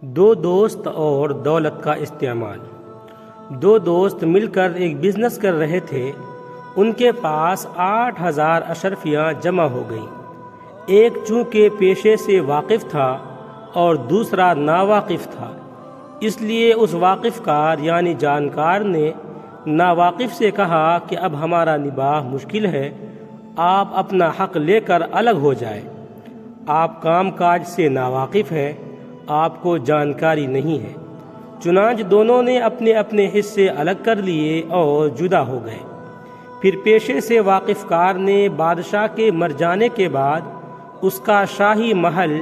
دو دوست اور دولت کا استعمال۔ دو دوست مل کر ایک بزنس کر رہے تھے۔ ان کے پاس 8000 اشرفیاں جمع ہو گئیں۔ ایک چونکہ پیشے سے واقف تھا اور دوسرا ناواقف تھا، اس لیے اس واقف کار یعنی جانکار نے ناواقف سے کہا کہ اب ہمارا نباہ مشکل ہے، آپ اپنا حق لے کر الگ ہو جائیں۔ آپ کام کاج سے ناواقف ہیں، آپ کو جانکاری نہیں ہے۔ چنانچہ دونوں نے اپنے اپنے حصے الگ کر لیے اور جدا ہو گئے۔ پھر پیشے سے واقف کار نے بادشاہ کے مر جانے کے بعد اس کا شاہی محل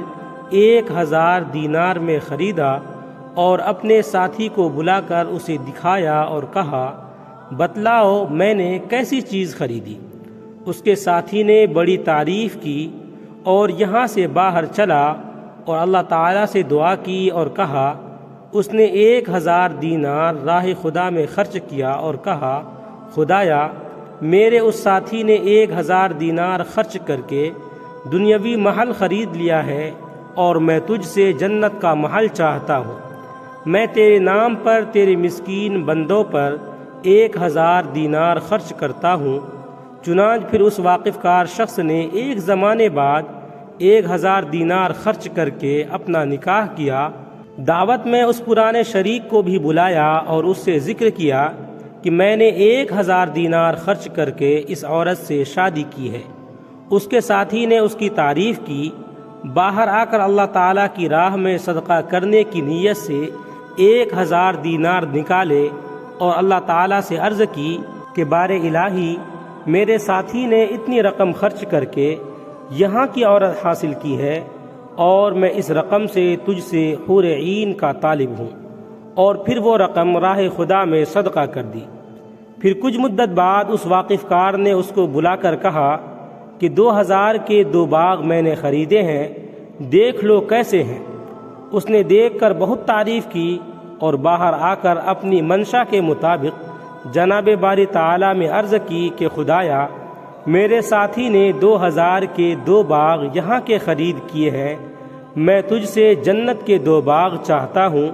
1000 دینار میں خریدا اور اپنے ساتھی کو بلا کر اسے دکھایا اور کہا، بتلاؤ میں نے کیسی چیز خریدی؟ اس کے ساتھی نے بڑی تعریف کی اور یہاں سے باہر چلا اور اللہ تعالیٰ سے دعا کی اور کہا، اس نے 1000 دینار راہ خدا میں خرچ کیا اور کہا، خدایا میرے اس ساتھی نے 1000 دینار خرچ کر کے دنیاوی محل خرید لیا ہے اور میں تجھ سے جنت کا محل چاہتا ہوں۔ میں تیرے نام پر تیرے مسکین بندوں پر 1000 دینار خرچ کرتا ہوں۔ چنانچہ پھر اس واقف کار شخص نے ایک زمانے بعد 1000 دینار خرچ کر کے اپنا نکاح کیا۔ دعوت میں اس پرانے شریک کو بھی بلایا اور اس سے ذکر کیا کہ میں نے 1000 دینار خرچ کر کے اس عورت سے شادی کی ہے۔ اس کے ساتھی نے اس کی تعریف کی۔ باہر آ کر اللہ تعالیٰ کی راہ میں صدقہ کرنے کی نیت سے 1000 دینار نکالے اور اللہ تعالیٰ سے عرض کی کہ بار الہی، میرے ساتھی نے اتنی رقم خرچ کر کے یہاں کی عورت حاصل کی ہے اور میں اس رقم سے تجھ سے حور عین کا طالب ہوں، اور پھر وہ رقم راہ خدا میں صدقہ کر دی۔ پھر کچھ مدت بعد اس واقف کار نے اس کو بلا کر کہا کہ 2000 کے 2 باغ میں نے خریدے ہیں، دیکھ لو کیسے ہیں۔ اس نے دیکھ کر بہت تعریف کی اور باہر آ کر اپنی منشا کے مطابق جناب باری تعالیٰ میں عرض کی کہ خدایا میرے ساتھی نے 2000 کے 2 باغ یہاں کے خرید کیے ہیں، میں تجھ سے جنت کے 2 باغ چاہتا ہوں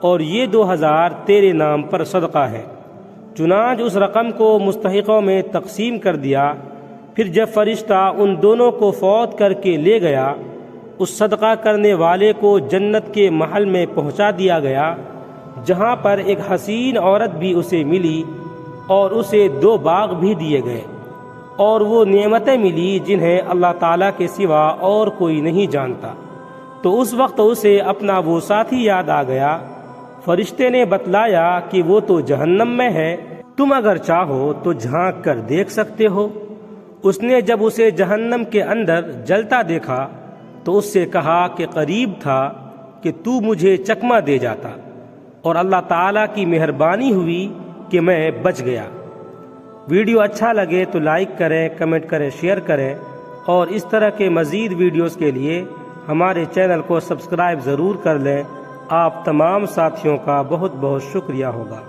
اور یہ 2000 تیرے نام پر صدقہ ہے۔ چنانچہ اس رقم کو مستحقوں میں تقسیم کر دیا۔ پھر جب فرشتہ ان دونوں کو فوت کر کے لے گیا، اس صدقہ کرنے والے کو جنت کے محل میں پہنچا دیا گیا، جہاں پر ایک حسین عورت بھی اسے ملی اور اسے 2 باغ بھی دیے گئے، اور وہ نعمتیں ملی جنہیں اللہ تعالیٰ کے سوا اور کوئی نہیں جانتا۔ تو اس وقت اسے اپنا وہ ساتھی یاد آ گیا۔ فرشتے نے بتلایا کہ وہ تو جہنم میں ہے، تم اگر چاہو تو جھانک کر دیکھ سکتے ہو۔ اس نے جب اسے جہنم کے اندر جلتا دیکھا تو اس سے کہا کہ قریب تھا کہ تو مجھے چکمہ دے جاتا، اور اللہ تعالیٰ کی مہربانی ہوئی کہ میں بچ گیا۔ ویڈیو اچھا لگے تو لائک کریں، کمنٹ کریں، شیئر کریں، اور اس طرح کے مزید ویڈیوز کے لیے ہمارے چینل کو سبسکرائب ضرور کر لیں۔ آپ تمام ساتھیوں کا بہت بہت شکریہ ہوگا۔